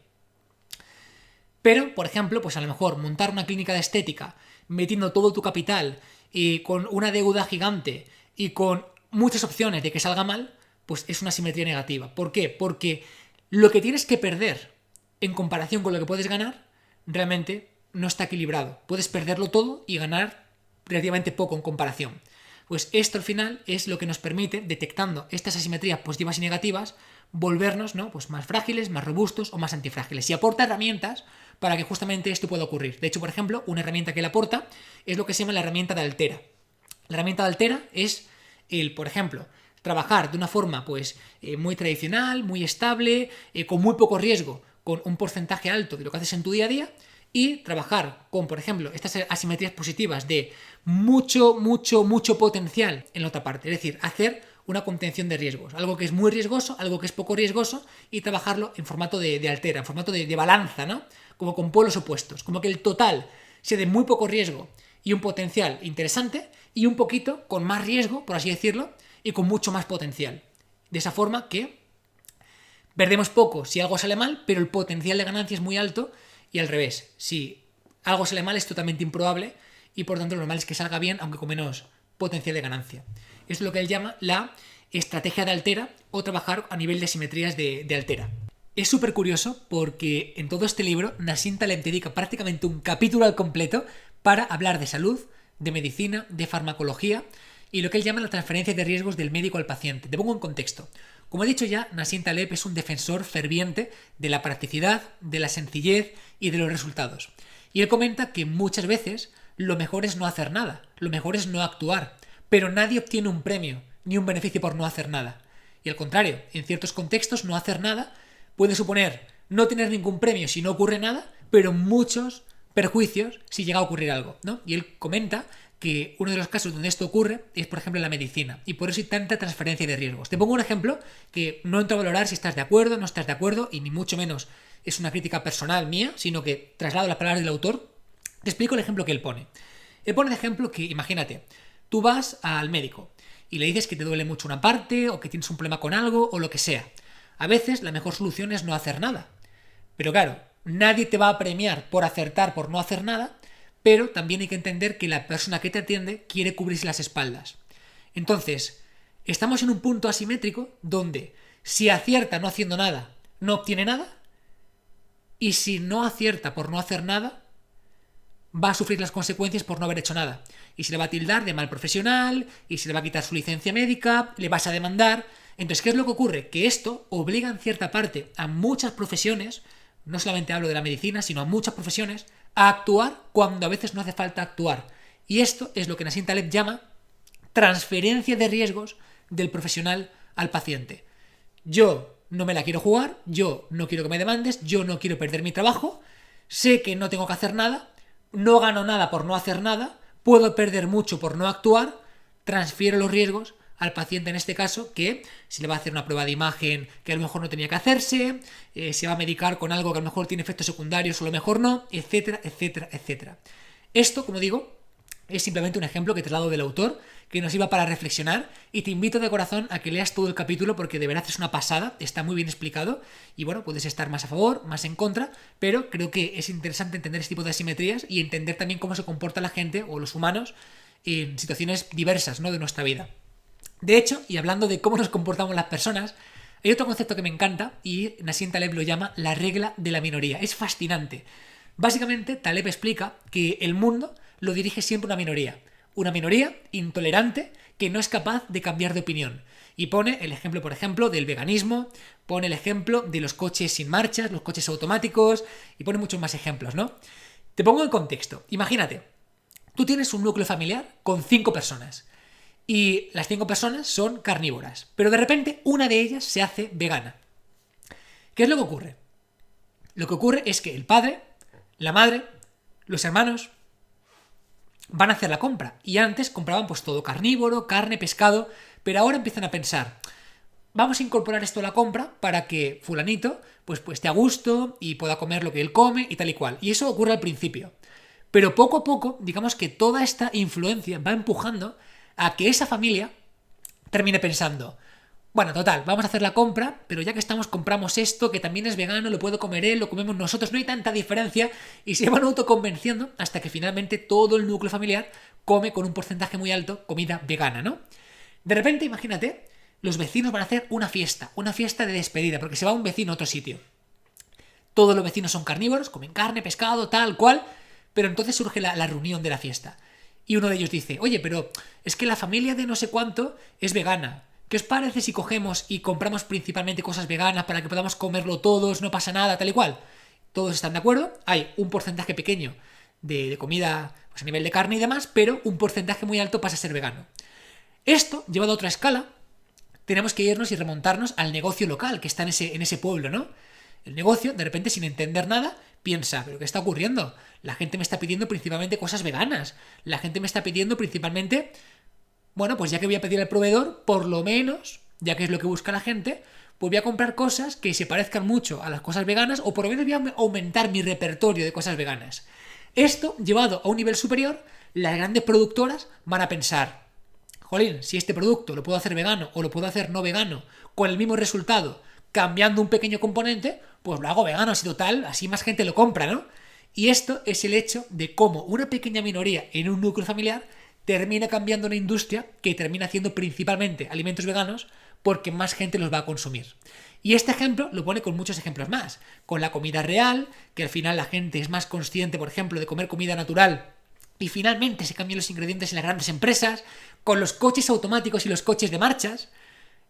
[SPEAKER 1] Pero, por ejemplo, pues a lo mejor montar una clínica de estética metiendo todo tu capital y con una deuda gigante y con muchas opciones de que salga mal, pues es una asimetría negativa. ¿Por qué? Porque lo que tienes que perder en comparación con lo que puedes ganar realmente no está equilibrado. Puedes perderlo todo y ganar relativamente poco en comparación. Pues esto al final es lo que nos permite, detectando estas asimetrías positivas y negativas, volvernos, ¿no?, pues más frágiles, más robustos o más antifrágiles. Y aporta herramientas para que justamente esto pueda ocurrir. De hecho, por ejemplo, una herramienta que él aporta es lo que se llama la herramienta de Altera. La herramienta de Altera es por ejemplo, trabajar de una forma pues muy tradicional, muy estable, con muy poco riesgo, con un porcentaje alto de lo que haces en tu día a día, y trabajar con, por ejemplo, estas asimetrías positivas de mucho potencial en la otra parte. Es decir, hacer una contención de riesgos. Algo que es muy riesgoso, algo que es poco riesgoso, y trabajarlo en formato de altera, en formato de balanza, ¿no? Como con polos opuestos. Como que el total sea de muy poco riesgo y un potencial interesante, y un poquito con más riesgo, por así decirlo, y con mucho más potencial. De esa forma que perdemos poco si algo sale mal, pero el potencial de ganancia es muy alto, y al revés, si algo sale mal es totalmente improbable y por tanto lo normal es que salga bien, aunque con menos potencial de ganancia. Esto es lo que él llama la estrategia de Altera, o trabajar a nivel de asimetrías de Altera. Es súper curioso porque en todo este libro Nassim Taleb dedica prácticamente un capítulo al completo para hablar de salud, de medicina, de farmacología y lo que él llama la transferencia de riesgos del médico al paciente. Te pongo en contexto. Como he dicho ya, Nassim Taleb es un defensor ferviente de la practicidad, de la sencillez y de los resultados. Y él comenta que muchas veces lo mejor es no hacer nada, lo mejor es no actuar, pero nadie obtiene un premio ni un beneficio por no hacer nada. Y al contrario, en ciertos contextos no hacer nada puede suponer no tener ningún premio si no ocurre nada, pero muchos perjuicios si llega a ocurrir algo, ¿no? Y él comenta que uno de los casos donde esto ocurre es, por ejemplo, en la medicina, y por eso hay tanta transferencia de riesgos. Te pongo un ejemplo que no entro a valorar si estás de acuerdo o no estás de acuerdo, y ni mucho menos es una crítica personal mía, sino que traslado las palabras del autor. Te explico el ejemplo que él pone. Él pone de ejemplo que, imagínate, tú vas al médico y le dices que te duele mucho una parte o que tienes un problema con algo o lo que sea. A veces la mejor solución es no hacer nada. Pero claro, nadie te va a premiar por acertar, por no hacer nada, pero también hay que entender que la persona que te atiende quiere cubrirse las espaldas. Entonces, estamos en un punto asimétrico donde si acierta no haciendo nada, no obtiene nada, y si no acierta por no hacer nada, va a sufrir las consecuencias por no haber hecho nada. Y se le va a tildar de mal profesional, y se le va a quitar su licencia médica, le vas a demandar. Entonces, ¿qué es lo que ocurre? Que esto obliga en cierta parte a muchas profesiones, no solamente hablo de la medicina, sino a muchas profesiones, a actuar cuando a veces no hace falta actuar. Y esto es lo que Nassim Taleb llama transferencia de riesgos del profesional al paciente. Yo no me la quiero jugar, yo no quiero que me demandes, yo no quiero perder mi trabajo, sé que no tengo que hacer nada, no gano nada por no hacer nada, puedo perder mucho por no actuar, transfiero los riesgos al paciente en este caso, que se le va a hacer una prueba de imagen que a lo mejor no tenía que hacerse, se va a medicar con algo que a lo mejor tiene efectos secundarios o a lo mejor no, etcétera, etcétera, etcétera. Esto, como digo, es simplemente un ejemplo que traslado del autor, que nos iba para reflexionar, y te invito de corazón a que leas todo el capítulo porque de verdad es una pasada, está muy bien explicado, y bueno, puedes estar más a favor, más en contra, pero creo que es interesante entender este tipo de asimetrías y entender también cómo se comporta la gente o los humanos en situaciones diversas, ¿no?, de nuestra vida. De hecho, y hablando de cómo nos comportamos las personas, hay otro concepto que me encanta y Nassim Taleb lo llama la regla de la minoría. Es fascinante. Básicamente, Taleb explica que el mundo lo dirige siempre una minoría intolerante que no es capaz de cambiar de opinión. Y pone el ejemplo, por ejemplo, del veganismo, pone el ejemplo de los coches sin marchas, los coches automáticos, y pone muchos más ejemplos, ¿no? Te pongo en contexto. Imagínate, tú tienes un núcleo familiar con 5 personas y las 5 personas son carnívoras, pero de repente una de ellas se hace vegana. ¿Qué es lo que ocurre? Lo que ocurre es que el padre, la madre, los hermanos van a hacer la compra y antes compraban pues todo carnívoro, carne, pescado, pero ahora empiezan a pensar, vamos a incorporar esto a la compra para que fulanito pues esté a gusto y pueda comer lo que él come y tal y cual. Y eso ocurre al principio. Pero poco a poco, digamos que toda esta influencia va empujando a que esa familia termine pensando, bueno, total, vamos a hacer la compra, pero ya que estamos, compramos esto, que también es vegano, lo puedo comer él, lo comemos nosotros, no hay tanta diferencia, y se van autoconvenciendo hasta que finalmente todo el núcleo familiar come con un porcentaje muy alto comida vegana, ¿no? De repente, imagínate, los vecinos van a hacer una fiesta de despedida, porque se va un vecino a otro sitio. Todos los vecinos son carnívoros, comen carne, pescado, tal cual, pero entonces surge la reunión de la fiesta. Y uno de ellos dice, oye, pero es que la familia de no sé cuánto es vegana. ¿Qué os parece si cogemos y compramos principalmente cosas veganas para que podamos comerlo todos, no pasa nada, tal y cual? Todos están de acuerdo, hay un porcentaje pequeño de comida pues a nivel de carne y demás, pero un porcentaje muy alto pasa a ser vegano. Esto, llevado a otra escala, tenemos que irnos y remontarnos al negocio local que está en ese pueblo, ¿no? El negocio, de repente, sin entender nada, piensa, ¿pero qué está ocurriendo? La gente me está pidiendo principalmente cosas veganas. La gente me está pidiendo principalmente, bueno, pues ya que voy a pedir al proveedor, por lo menos, ya que es lo que busca la gente, pues voy a comprar cosas que se parezcan mucho a las cosas veganas o por lo menos voy a aumentar mi repertorio de cosas veganas. Esto, llevado a un nivel superior, las grandes productoras van a pensar, jolín, si este producto lo puedo hacer vegano o lo puedo hacer no vegano con el mismo resultado, cambiando un pequeño componente, pues lo hago vegano, así total, así más gente lo compra, ¿no? Y esto es el hecho de cómo una pequeña minoría en un núcleo familiar termina cambiando una industria que termina haciendo principalmente alimentos veganos porque más gente los va a consumir. Y este ejemplo lo pone con muchos ejemplos más. Con la comida real, que al final la gente es más consciente, por ejemplo, de comer comida natural y finalmente se cambian los ingredientes en las grandes empresas, con los coches automáticos y los coches de marchas.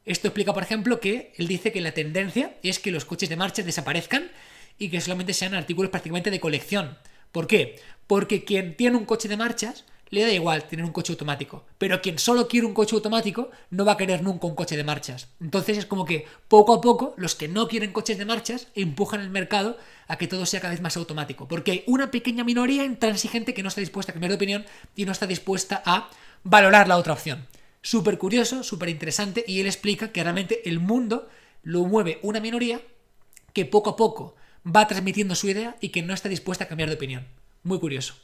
[SPEAKER 1] Esto explica, por ejemplo, que él dice que la tendencia es que los coches de marchas desaparezcan y que solamente sean artículos prácticamente de colección. ¿Por qué? Porque quien tiene un coche de marchas le da igual tener un coche automático, pero quien solo quiere un coche automático no va a querer nunca un coche de marchas. Entonces es como que poco a poco los que no quieren coches de marchas empujan el mercado a que todo sea cada vez más automático, porque hay una pequeña minoría intransigente que no está dispuesta a cambiar de opinión y no está dispuesta a valorar la otra opción. Súper curioso, súper interesante, y él explica que realmente el mundo lo mueve una minoría que poco a poco va transmitiendo su idea y que no está dispuesta a cambiar de opinión. Muy curioso.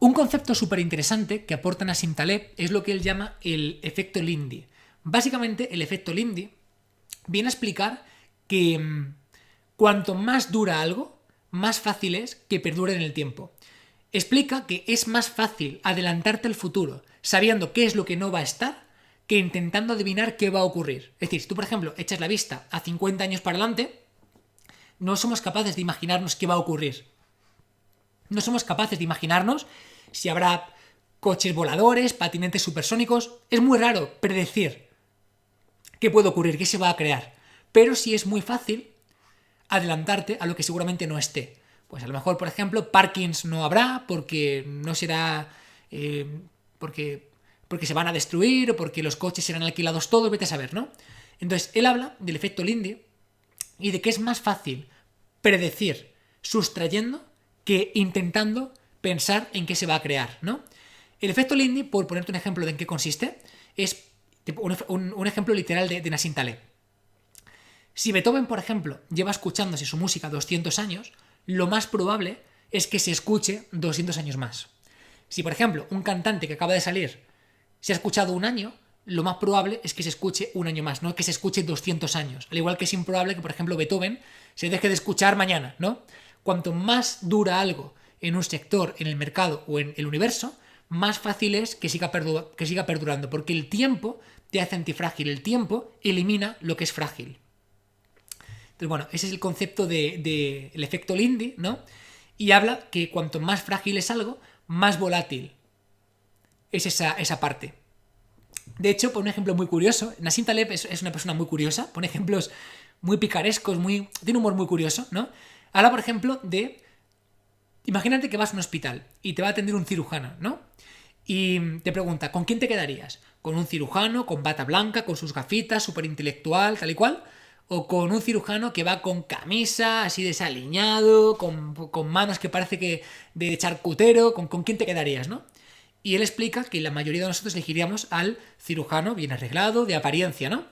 [SPEAKER 1] Un concepto súper interesante que aporta Nassim Taleb es lo que él llama el efecto Lindy. Básicamente, el efecto Lindy viene a explicar que cuanto más dura algo, más fácil es que perdure en el tiempo. Explica que es más fácil adelantarte al futuro sabiendo qué es lo que no va a estar que intentando adivinar qué va a ocurrir. Es decir, si tú, por ejemplo, echas la vista a 50 años para adelante, no somos capaces de imaginarnos qué va a ocurrir. No somos capaces de imaginarnos si habrá coches voladores, patinetes supersónicos. Es muy raro predecir qué puede ocurrir, qué se va a crear. Pero sí es muy fácil adelantarte a lo que seguramente no esté. Pues a lo mejor, por ejemplo, parkings no habrá porque no será... porque se van a destruir o porque los coches serán alquilados todos, vete a saber, ¿no? Entonces, él habla del efecto Lindy y de que es más fácil predecir sustrayendo que intentando pensar en qué se va a crear, ¿no? El efecto Lindy, por ponerte un ejemplo de en qué consiste, es un ejemplo literal de Nassim Taleb. Si Beethoven, por ejemplo, lleva escuchándose su música 200 años, lo más probable es que se escuche 200 años más. Si, por ejemplo, un cantante que acaba de salir se ha escuchado un año, lo más probable es que se escuche un año más, no que se escuche 200 años. Al igual que es improbable que, por ejemplo, Beethoven se deje de escuchar mañana, ¿no? Cuanto más dura algo en un sector, en el mercado o en el universo, más fácil es que siga perdurando, porque el tiempo te hace antifrágil, el tiempo elimina lo que es frágil. Entonces, bueno, ese es el concepto del efecto Lindy, ¿no? Y habla que cuanto más frágil es algo, más volátil es esa parte. De hecho, por un ejemplo muy curioso, Nassim Taleb es una persona muy curiosa, pone ejemplos muy picarescos, tiene un humor muy curioso, ¿no? Habla, por ejemplo, de Imagínate que vas a un hospital y te va a atender un cirujano, ¿no? Y te pregunta, ¿con quién te quedarías? ¿Con un cirujano, con bata blanca, con sus gafitas, súper intelectual, tal y cual? ¿O con un cirujano que va con camisa, así desaliñado, con manos que parece que de charcutero? ¿Con quién te quedarías, no? Y él explica que la mayoría de nosotros elegiríamos al cirujano bien arreglado, de apariencia, ¿no?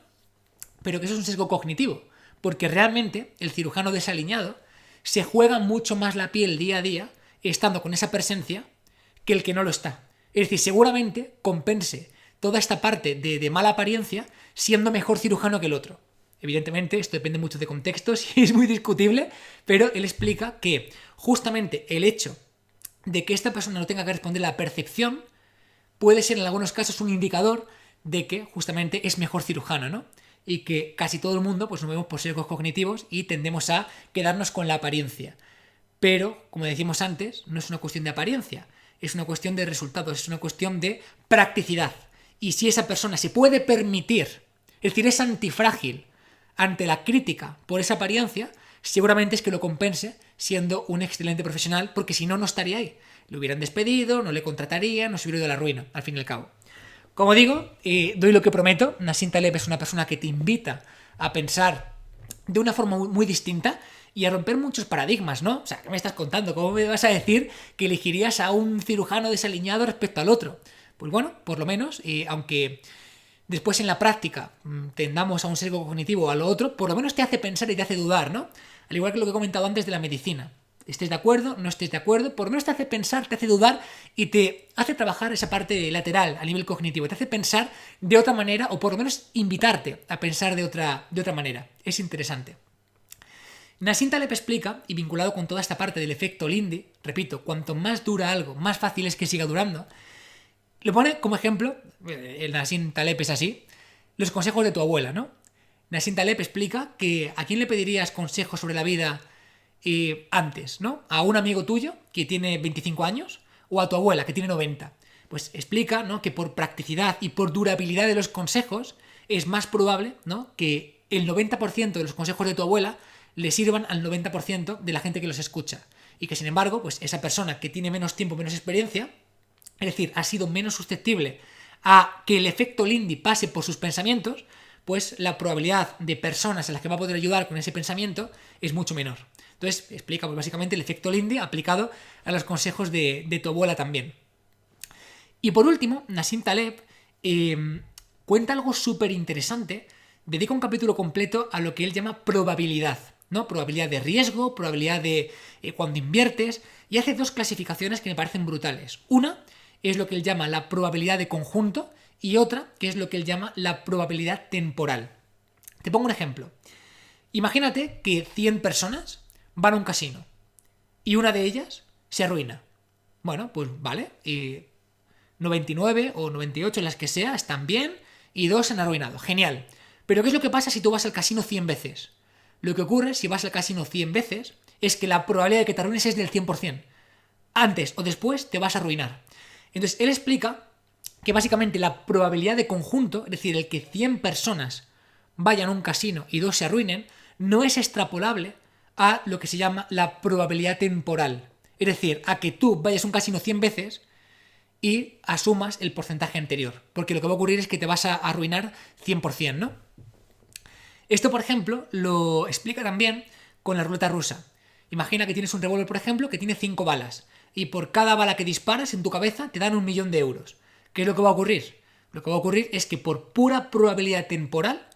[SPEAKER 1] Pero que eso es un sesgo cognitivo, porque realmente el cirujano desaliñado se juega mucho más la piel día a día estando con esa presencia que el que no lo está. Es decir, seguramente compense toda esta parte de mala apariencia siendo mejor cirujano que el otro. Evidentemente, esto depende mucho de contextos y es muy discutible, pero él explica que justamente el hecho de que esta persona no tenga que responder a la percepción puede ser en algunos casos un indicador de que justamente es mejor cirujano, ¿no? Y que casi todo el mundo pues nos vemos por sesgos cognitivos y tendemos a quedarnos con la apariencia. Pero, como decimos antes, no es una cuestión de apariencia, es una cuestión de resultados, es una cuestión de practicidad. Y si esa persona se puede permitir, es decir, es antifrágil ante la crítica por esa apariencia, seguramente es que lo compense siendo un excelente profesional, porque si no, no estaría ahí. Le hubieran despedido, no le contratarían, no se hubiera ido a la ruina, al fin y al cabo. Como digo, doy lo que prometo, Nassim Taleb es una persona que te invita a pensar de una forma muy distinta y a romper muchos paradigmas, ¿no? O sea, ¿qué me estás contando? ¿Cómo me vas a decir que elegirías a un cirujano desaliñado respecto al otro? Pues bueno, por lo menos, aunque después en la práctica tendamos a un sesgo cognitivo o a lo otro, por lo menos te hace pensar y te hace dudar, ¿no? Al igual que lo que he comentado antes de la medicina. Estés de acuerdo, no estés de acuerdo, por lo menos te hace pensar, te hace dudar y te hace trabajar esa parte lateral a nivel cognitivo, te hace pensar de otra manera o por lo menos invitarte a pensar de otra manera. Es interesante. Nassim Taleb explica, y vinculado con toda esta parte del efecto Lindy, repito, cuanto más dura algo, más fácil es que siga durando, le pone como ejemplo, el Nassim Taleb es así, los consejos de tu abuela, ¿no? Nassim Taleb explica que a quién le pedirías consejos sobre la vida antes, ¿no? ¿A un amigo tuyo que tiene 25 años o a tu abuela que tiene 90? Pues explica, ¿no?, que por practicidad y por durabilidad de los consejos es más probable, ¿no?, que el 90% de los consejos de tu abuela le sirvan al 90% de la gente que los escucha. Y que sin embargo, pues esa persona que tiene menos tiempo, menos experiencia, es decir, ha sido menos susceptible a que el efecto Lindy pase por sus pensamientos, pues la probabilidad de personas a las que va a poder ayudar con ese pensamiento es mucho menor. Entonces explica pues, básicamente el efecto Lindy aplicado a los consejos de tu abuela también. Y por último, Nassim Taleb cuenta algo súper interesante, dedica un capítulo completo a lo que él llama probabilidad, ¿no? Probabilidad de riesgo, probabilidad de cuando inviertes, y hace dos clasificaciones que me parecen brutales. Una es lo que él llama la probabilidad de conjunto y otra que es lo que él llama la probabilidad temporal. Te pongo un ejemplo. Imagínate que 100 personas van a un casino y una de ellas se arruina. Bueno, pues vale, y 99 o 98, las que sea, están bien y 2 se han arruinado. Genial. Pero ¿qué es lo que pasa si tú vas al casino 100 veces? Lo que ocurre si vas al casino 100 veces es que la probabilidad de que te arruines es del 100%. Antes o después te vas a arruinar. Entonces, él explica que básicamente la probabilidad de conjunto, es decir, el que 100 personas vayan a un casino y 2 se arruinen, no es extrapolable a lo que se llama la probabilidad temporal. Es decir, a que tú vayas a un casino 100 veces y asumas el porcentaje anterior. Porque lo que va a ocurrir es que te vas a arruinar 100%, ¿no? Esto, por ejemplo, lo explica también con la ruleta rusa. Imagina que tienes un revólver, por ejemplo, que tiene 5 balas. Y por cada bala que disparas en tu cabeza te dan 1.000.000 de euros. ¿Qué es lo que va a ocurrir? Lo que va a ocurrir es que por pura probabilidad temporal,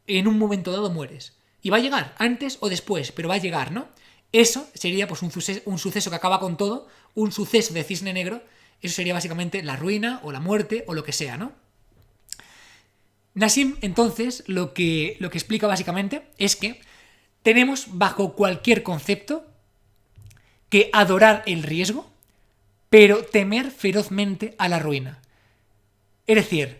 [SPEAKER 1] en un momento dado mueres. Y va a llegar, antes o después, pero va a llegar, ¿no? Eso sería pues un suceso que acaba con todo, un suceso de cisne negro. Eso sería básicamente la ruina o la muerte o lo que sea, ¿no? Nassim, entonces, lo que explica básicamente es que tenemos bajo cualquier concepto que adorar el riesgo, pero temer ferozmente a la ruina. Es decir,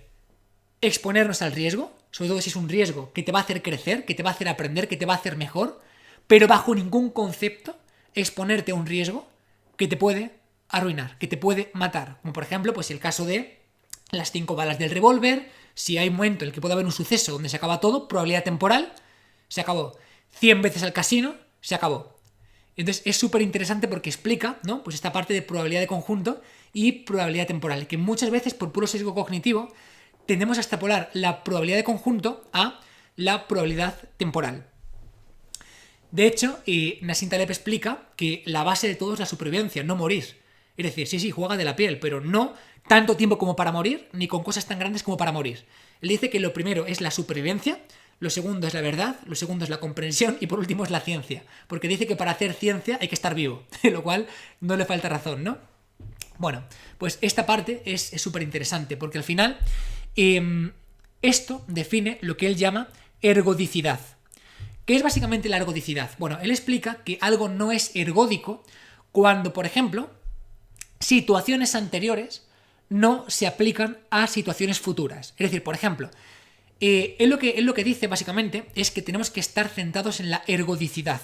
[SPEAKER 1] exponernos al riesgo, sobre todo si es un riesgo que te va a hacer crecer, que te va a hacer aprender, que te va a hacer mejor, pero bajo ningún concepto exponerte a un riesgo que te puede arruinar, que te puede matar. Como por ejemplo, pues el caso de las 5 balas del revólver. Si hay un momento en el que puede haber un suceso donde se acaba todo, probabilidad temporal, se acabó. 100 veces al casino, se acabó. Entonces es súper interesante porque explica, ¿no? Pues esta parte de probabilidad de conjunto y probabilidad temporal, que muchas veces por puro sesgo cognitivo tendemos a extrapolar la probabilidad de conjunto a la probabilidad temporal. De hecho, Nassim Taleb explica que la base de todo es la supervivencia, no morir. Es decir, sí, juega de la piel, pero no tanto tiempo como para morir, ni con cosas tan grandes como para morir. Él dice que lo primero es la supervivencia, lo segundo es la verdad, lo segundo es la comprensión y por último es la ciencia. Porque dice que para hacer ciencia hay que estar vivo, lo cual no le falta razón, ¿no? Bueno, pues esta parte es súper interesante porque al final esto define lo que él llama ergodicidad. ¿Qué es básicamente la ergodicidad? Bueno, él explica que algo no es ergódico cuando, por ejemplo, situaciones anteriores no se aplican a situaciones futuras. Es decir, por ejemplo, él lo que dice básicamente es que tenemos que estar centrados en la ergodicidad.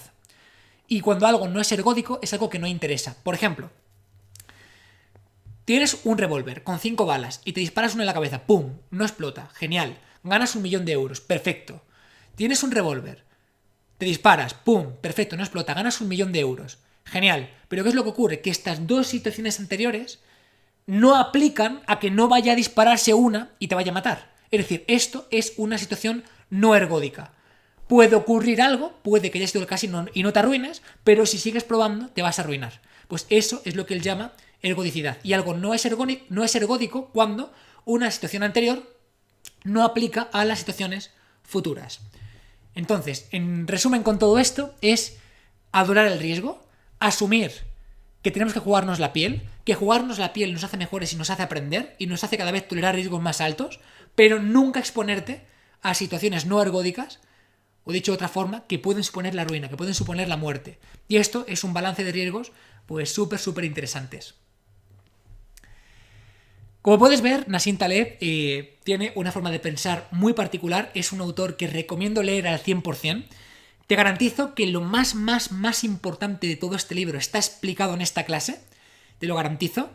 [SPEAKER 1] Y cuando algo no es ergódico es algo que no interesa. Por ejemplo, tienes un revólver con 5 balas y te disparas una en la cabeza, ¡pum!, no explota, genial, ganas 1 millón de euros, perfecto. Tienes un revólver, te disparas, ¡pum!, perfecto, no explota, ganas 1 millón de euros, genial. Pero ¿qué es lo que ocurre? Que estas dos situaciones anteriores no aplican a que no vaya a dispararse una y te vaya a matar. Es decir, esto es una situación no ergódica. Puede ocurrir algo, puede que haya sido el caso y no te arruines, pero si sigues probando te vas a arruinar. Pues eso es lo que él llama ergodicidad. Y algo no es ergódico cuando una situación anterior no aplica a las situaciones futuras. Entonces, en resumen con todo esto, es adorar el riesgo, asumir que tenemos que jugarnos la piel, que jugarnos la piel nos hace mejores y nos hace aprender y nos hace cada vez tolerar riesgos más altos, pero nunca exponerte a situaciones no ergódicas, o dicho de otra forma, que pueden suponer la ruina, que pueden suponer la muerte. Y esto es un balance de riesgos pues súper interesantes. Como puedes ver, Nassim Taleb tiene una forma de pensar muy particular, es un autor que recomiendo leer al 100%. Te garantizo que lo más importante de todo este libro está explicado en esta clase, te lo garantizo.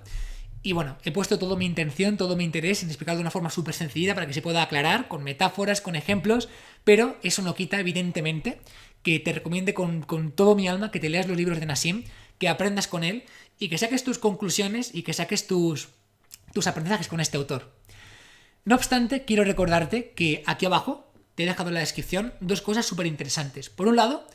[SPEAKER 1] Y bueno, he puesto toda mi intención, todo mi interés en explicarlo de una forma súper sencilla para que se pueda aclarar, con metáforas, con ejemplos, pero eso no quita, evidentemente, que te recomiende con todo mi alma que te leas los libros de Nassim, que aprendas con él y que saques tus conclusiones y que saques tus aprendizajes con este autor. No obstante, quiero recordarte que aquí abajo te he dejado en la descripción dos cosas súper interesantes. Por un lado,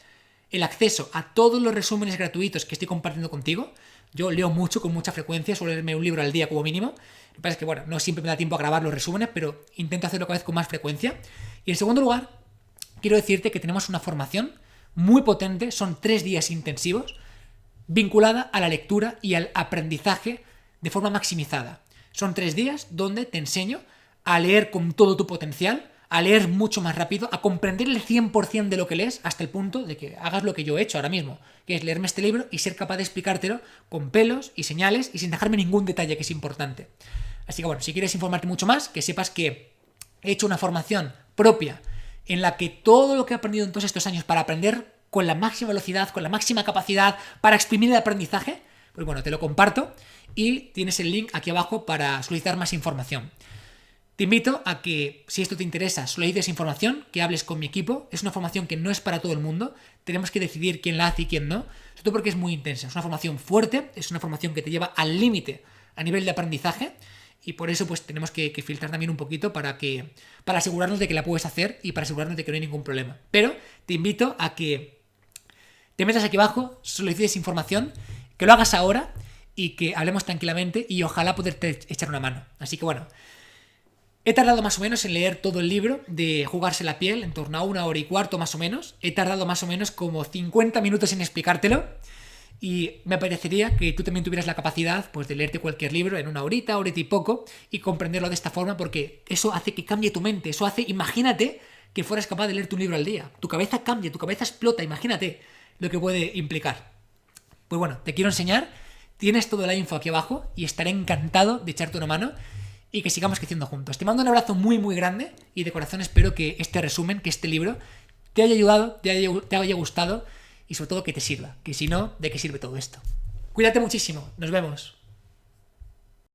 [SPEAKER 1] el acceso a todos los resúmenes gratuitos que estoy compartiendo contigo. Yo leo mucho, con mucha frecuencia, suelo leerme un libro al día como mínimo. Lo que pasa es que, bueno, no siempre me da tiempo a grabar los resúmenes, pero intento hacerlo cada vez con más frecuencia. Y en segundo lugar, quiero decirte que tenemos una formación muy potente, son 3 días intensivos, vinculada a la lectura y al aprendizaje de forma maximizada. Son 3 días donde te enseño a leer con todo tu potencial, a leer mucho más rápido, a comprender el 100% de lo que lees hasta el punto de que hagas lo que yo he hecho ahora mismo, que es leerme este libro y ser capaz de explicártelo con pelos y señales y sin dejarme ningún detalle que es importante. Así que bueno, si quieres informarte mucho más, que sepas que he hecho una formación propia en la que todo lo que he aprendido en todos estos años para aprender con la máxima velocidad, con la máxima capacidad, para exprimir el aprendizaje, pues bueno, te lo comparto y tienes el link aquí abajo para solicitar más información. Te invito a que, si esto te interesa, solicites información, que hables con mi equipo. Es una formación que no es para todo el mundo. Tenemos que decidir quién la hace y quién no. Sobre todo porque es muy intensa. Es una formación fuerte, es una formación que te lleva al límite a nivel de aprendizaje. Y por eso pues tenemos que filtrar también un poquito para asegurarnos de que la puedes hacer y para asegurarnos de que no hay ningún problema. Pero te invito a que te metas aquí abajo, solicites información, que lo hagas ahora y que hablemos tranquilamente y ojalá poderte echar una mano. Así que bueno, he tardado más o menos en leer todo el libro de Jugarse la piel, en torno a 1 hora y cuarto más o menos. He tardado más o menos como 50 minutos en explicártelo y me parecería que tú también tuvieras la capacidad pues, de leerte cualquier libro en 1 horita, horita y poco y comprenderlo de esta forma porque eso hace que cambie tu mente. Eso hace, imagínate que fueras capaz de leerte un libro al día. Tu cabeza cambia, tu cabeza explota, imagínate lo que puede implicar. Pues bueno, te quiero enseñar, tienes toda la info aquí abajo y estaré encantado de echarte una mano y que sigamos creciendo juntos. Te mando un abrazo muy grande y de corazón espero que este resumen, que este libro te haya ayudado, te haya gustado y sobre todo que te sirva. Que si no, ¿de qué sirve todo esto? Cuídate muchísimo. Nos vemos.